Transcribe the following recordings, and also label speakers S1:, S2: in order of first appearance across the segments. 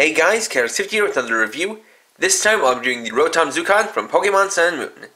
S1: Hey guys, Chaos50 here with another review. This time I'll be doing the Rotom Zukan from Pokemon Sun and Moon.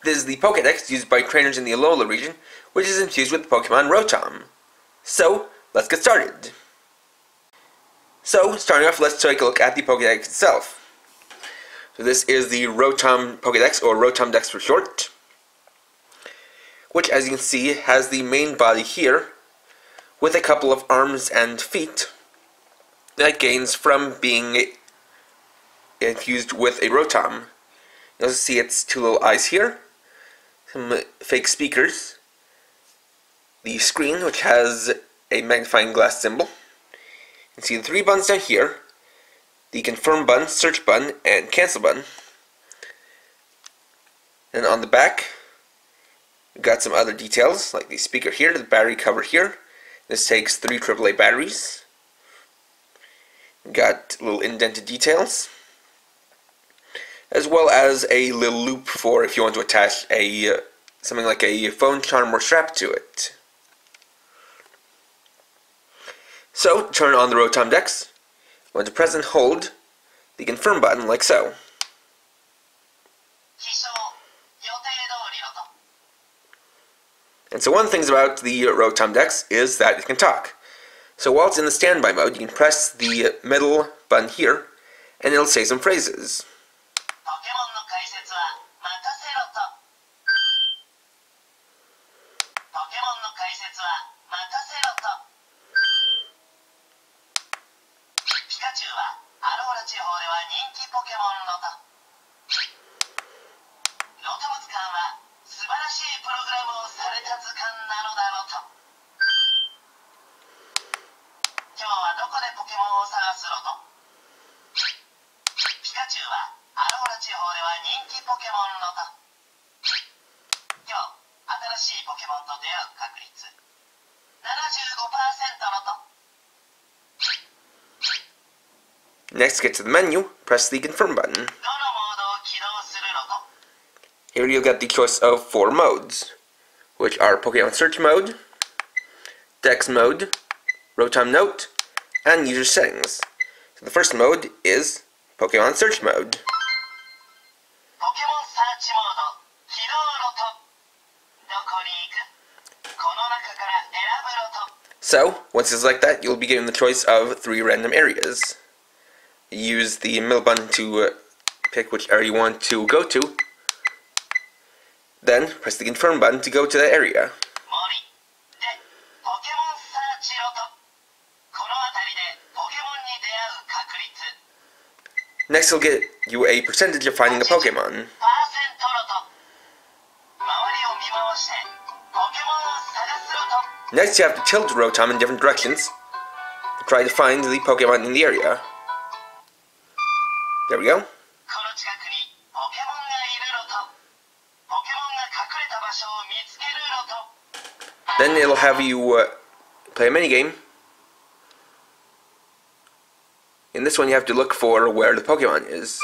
S1: This is the Pokedex used by trainers in the Alola region, which is infused with Pokemon Rotom. So, let's get started. So, starting off, let's take a look at the Pokedex itself. So this is the Rotom Pokedex, or Rotom Dex for short, which as you can see has the main body here, with a couple of arms and feet that gains from being infused with a Rotom. You also see its two little eyes here, some fake speakers, the screen which has a magnifying glass symbol. You can see the three buttons down here, the confirm button, search button, and cancel button. And on the back, we've got some other details like the speaker here, the battery cover here. This takes 3 AAA batteries. Got little indented details, as well as a little loop for if you want to attach a something like a phone charm or strap to it. So, turn on the Rotom Dex. You want to press and hold the confirm button like so. And so one of the things about the Rotom Dex is that it can talk. So while it's in the standby mode, you can press the middle button here, and it'll say some phrases. Next, get to the menu, press the confirm button. Here you'll get the choice of 4 modes, which are Pokemon Search Mode, Dex Mode, Rotom Note, and User Settings. So the first mode is Pokemon Search Mode. So, once you select that, you'll be given the choice of 3 random areas. Use the middle button to pick which area you want to go to. Then, press the confirm button to go to that area. Next, it'll get you a percentage of finding a Pokemon. Next, you have to tilt Rotom in different directions to try to find the Pokemon in the area. There we go. Then it'll have you play a minigame. In this one you have to look for where the Pokemon is.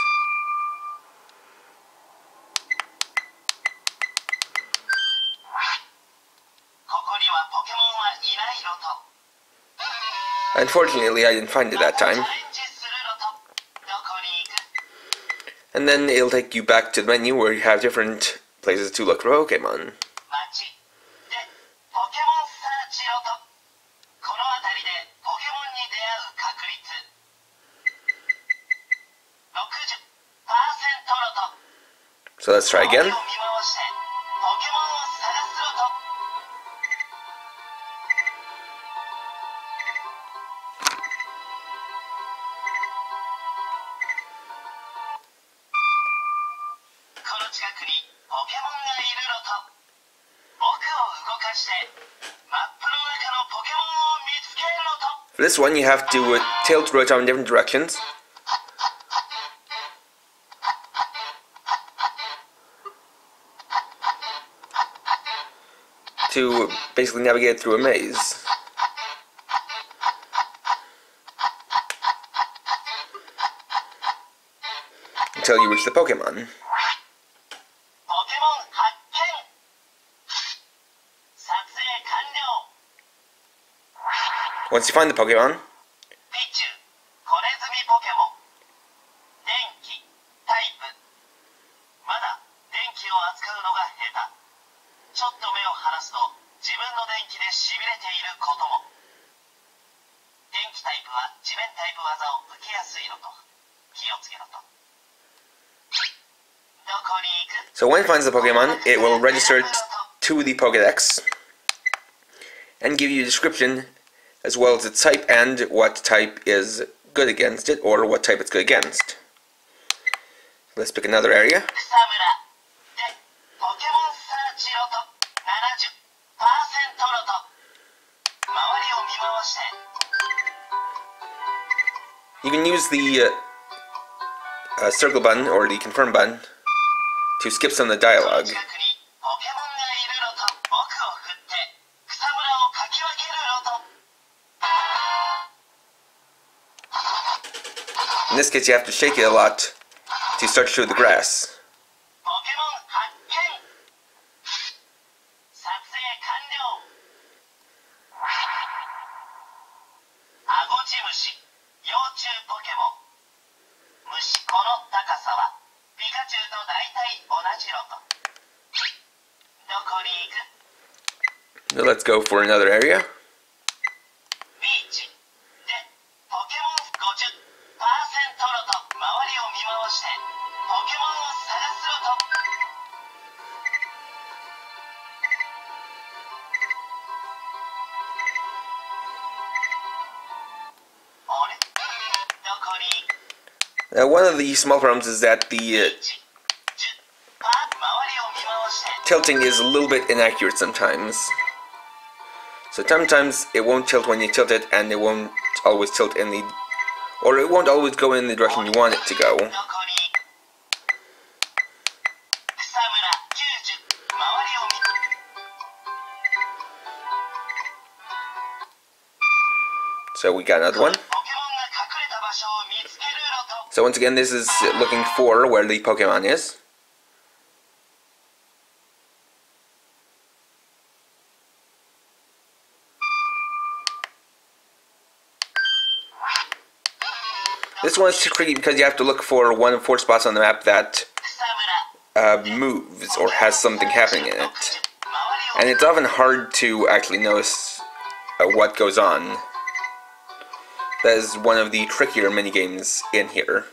S1: Unfortunately, I didn't find it that time. And then it'll take you back to the menu where you have different places to look for Pokemon. So let's try again. For this one, you have to tilt Rotom in different directions. To basically navigate through a maze. Until you reach the Pokemon. Once you find the Pokemon, So when it finds the Pokemon, it will register it to the Pokedex and give you a description as well as its type and what type is good against it or what type it's good against. Let's pick another area. You can use the circle button or the confirm button to skip some of the dialogue. In this case, you have to shake it a lot to start to show the grass. Now let's go for another area. One of the small problems is that the tilting is a little bit inaccurate sometimes. So sometimes it won't tilt when you tilt it, and it won't always tilt in the, or it won't always go in the direction you want it to go. So we got another one. So once again, this is looking for where the Pokemon is. This one's too tricky because you have to look for one of 4 spots on the map that moves or has something happening in it. And it's often hard to actually notice what goes on. That is one of the trickier minigames in here.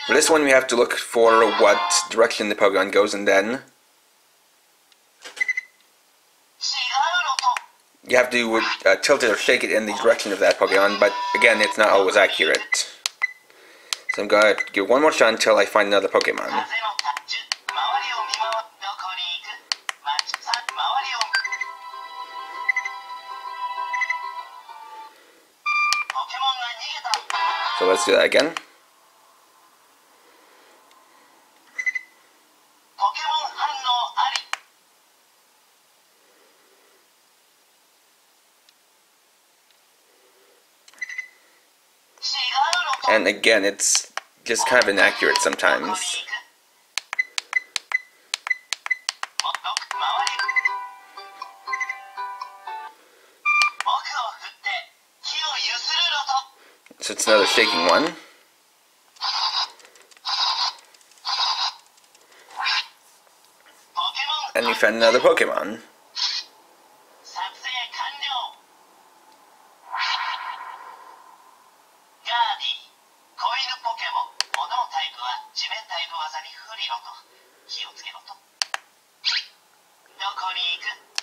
S1: For this one, we have to look for what direction the Pokemon goes, and then you have to tilt it or shake it in the direction of that Pokemon, but again, it's not always accurate. So I'm going to give one more shot until I find another Pokemon. So let's do that again. And again, it's just kind of inaccurate sometimes. So it's another shaking one. And we found another Pokemon.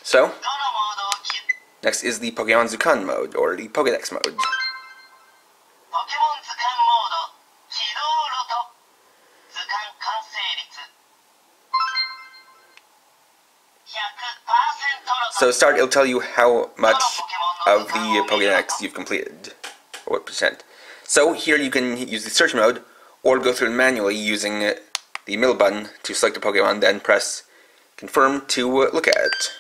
S1: So, next is the Pokemon Zukan mode, or the Pokedex mode. So to start, it'll tell you how much of the Pokedex you've completed, or what percent. So here you can use the search mode, or go through it manually using the middle button to select a Pokemon, then press confirm to look at it.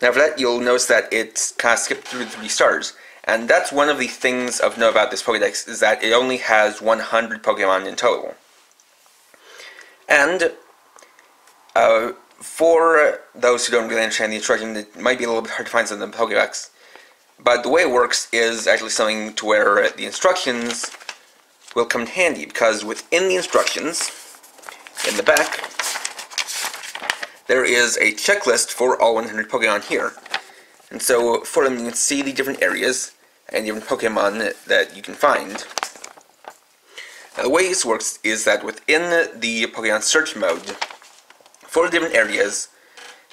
S1: Now for that, you'll notice that it's kind of skipped through the 3 stars. And that's one of the things of note about this Pokedex, is that it only has 100 Pokemon in total. And for those who don't really understand the instruction, it might be a little bit hard to find some of the Pokedex. But the way it works is actually something to where the instructions will come in handy, because within the instructions, in the back, there is a checklist for all 100 Pokemon here. And so for them you can see the different areas and different Pokemon that you can find. Now the way this works is that within the Pokemon search mode, for the different areas,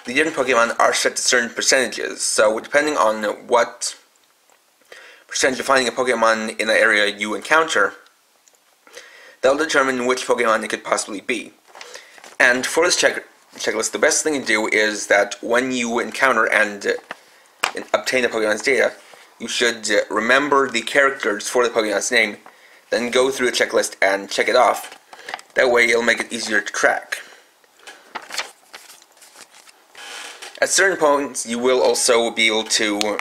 S1: the different Pokemon are set to certain percentages. So depending on what percentage of finding a Pokemon in the area you encounter, that'll determine which Pokemon it could possibly be. And for this checklist, the best thing to do is that when you encounter and obtain a Pokemon's data, you should remember the characters for the Pokemon's name, then go through the checklist and check it off. That way it'll make it easier to track. At certain points, you will also be able to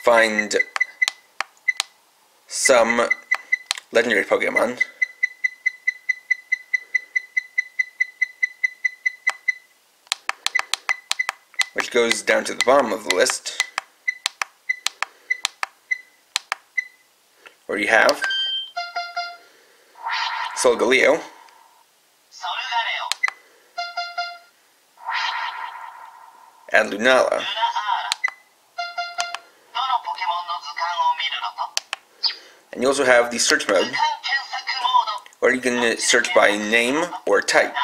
S1: find some legendary Pokemon. Which goes down to the bottom of the list, where you have Solgaleo, and Lunala. And you also have the search mode, where you can search by name or type.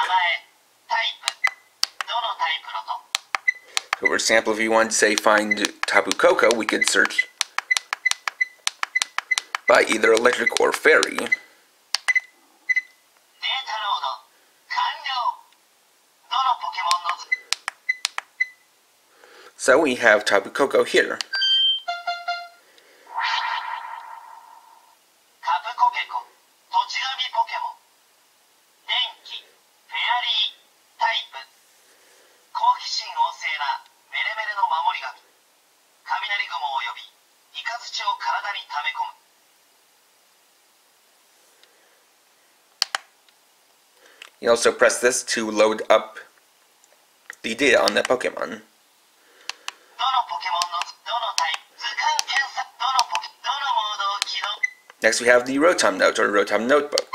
S1: So for example, if you wanted to say find Tapu Koko, we could search by either electric or fairy. So we have Tapu Koko here. You also press this to load up the data on that Pokemon. Next we have the Rotom Note, or Rotom Notebook.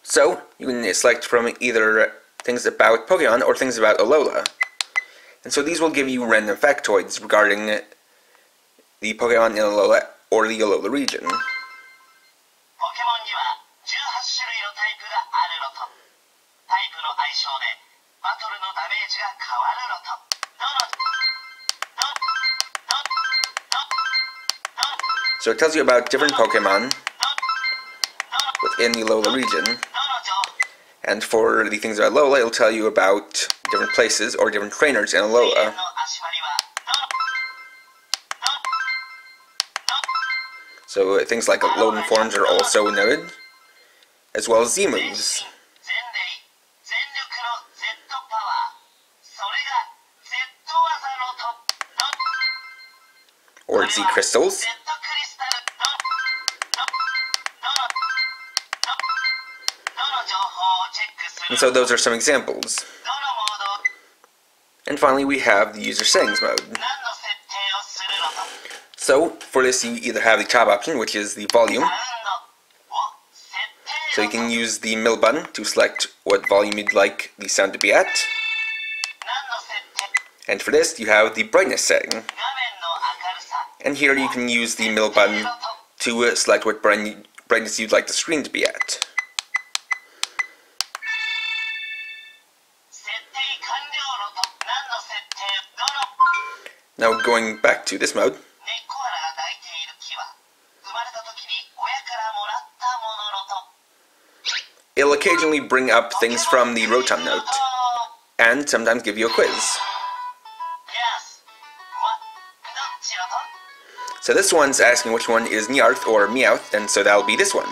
S1: So, you can select from either things about Pokemon or things about Alola. And so these will give you random factoids regarding the Pokemon in Alola or the Alola region. So it tells you about different Pokemon within the Alola region. And for the things about Alola, it'll tell you about different places or different trainers in Alola. So things like Alolan forms are also noted, as well as Z moves. Or Z crystals. And so those are some examples. And finally we have the user settings mode. So for this you either have the top option, which is the volume. So you can use the middle button to select what volume you'd like the sound to be at. And for this you have the brightness setting. And here you can use the middle button to select what brightness you'd like the screen to be at. Now going back to this mode, it'll occasionally bring up things from the Rotom Note, and sometimes give you a quiz. So this one's asking which one is Meowth or Meowth, and so that'll be this one.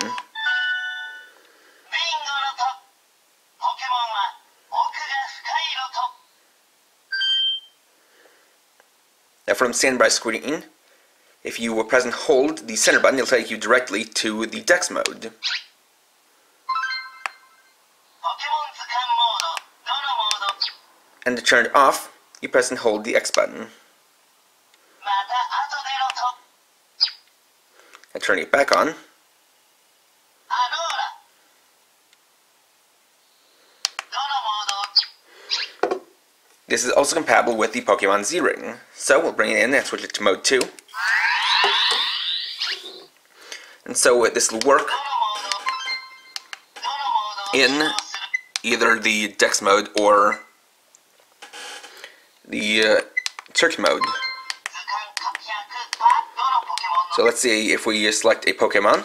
S1: Now from standby screen, if you press and hold the center button, it'll take you directly to the Dex mode. And to turn it off, you press and hold the X button. And turning it back on. This is also compatible with the Pokemon Z-Ring. So we'll bring it in and switch it to mode 2. And so this will work in either the Dex mode or the search mode. So let's see if we select a Pokemon.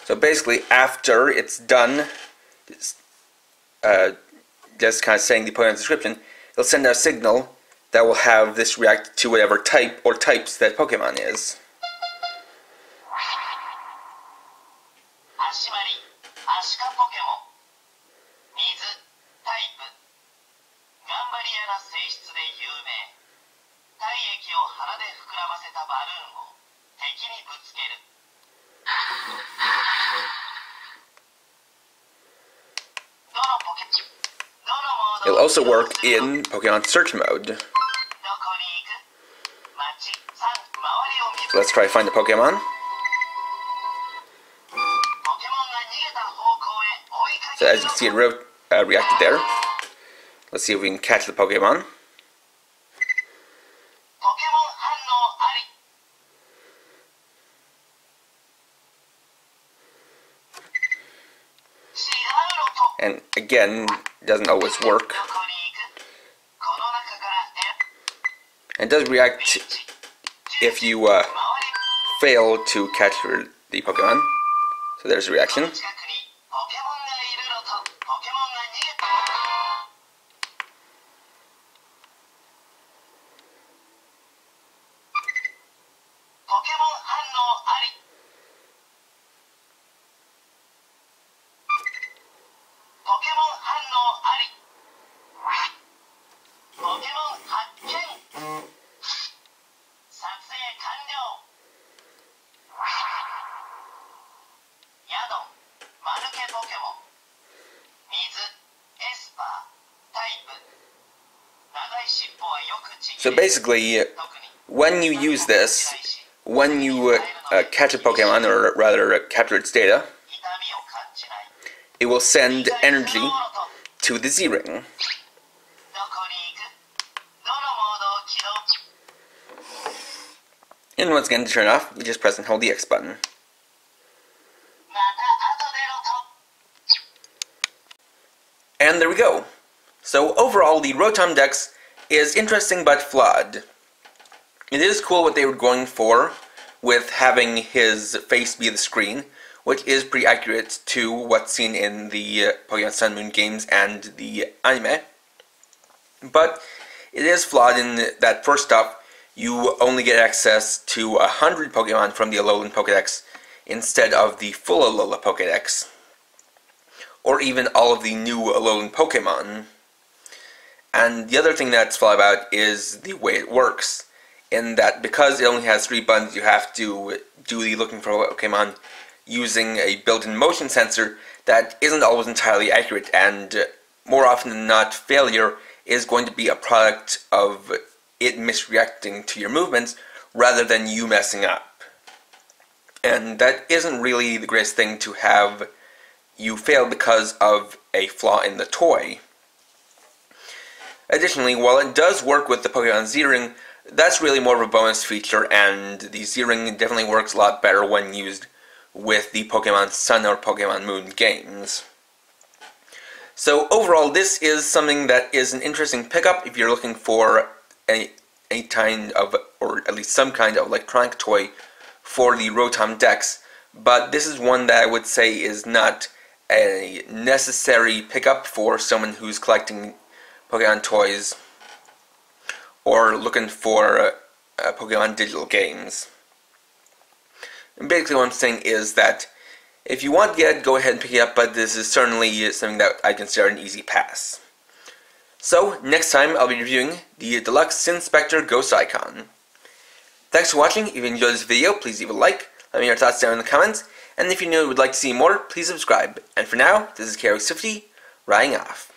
S1: So basically, after it's done, just kind of saying the Pokemon's description, it'll send out a signal that will have this react to whatever type or types that Pokemon is. It'll also work in Pokemon Search mode. So let's try to find the Pokemon. So as you can see, it reacted there. Let's see if we can catch the Pokemon. And again, it doesn't always work. And it does react if you fail to catch the Pokemon. So there's a reaction. So basically, when you use this, when you catch a Pokemon, or rather capture its data, it will send energy to the Z-Ring. And once again, to turn it off, you just press and hold the X button. And there we go. So overall, the Rotom Dex is interesting but flawed. It is cool what they were going for with having his face be the screen, which is pretty accurate to what's seen in the Pokemon Sun and Moon games and the anime. But it is flawed in that, first off, you only get access to 100 Pokemon from the Alolan Pokedex instead of the full Alola Pokedex, or even all of the new Alolan Pokemon. And the other thing that's flawed about is the way it works, in that because it only has 3 buttons, you have to do the looking for Pokemon using a built-in motion sensor that isn't always entirely accurate, and more often than not, failure is going to be a product of it misreacting to your movements rather than you messing up. And that isn't really the greatest thing to have you fail because of a flaw in the toy. Additionally, while it does work with the Pokemon Z-Ring, that's really more of a bonus feature, and the Z-Ring definitely works a lot better when used with the Pokemon Sun or Pokemon Moon games. So overall, this is something that is an interesting pickup if you're looking for a kind of, or at least some kind of electronic toy for the Rotom Dex, but this is one that I would say is not a necessary pickup for someone who's collecting Pokemon toys or looking for Pokemon digital games. And basically what I'm saying is that if you want to get it, go ahead and pick it up, but this is certainly something that I consider an easy pass. So, next time I'll be reviewing the Deluxe Sinspector Ghost Icon. Thanks for watching. If you enjoyed this video, please leave a like, let me know your thoughts down in the comments, and if you would like to see more, please subscribe. And for now, this is K-Rox50, riding off.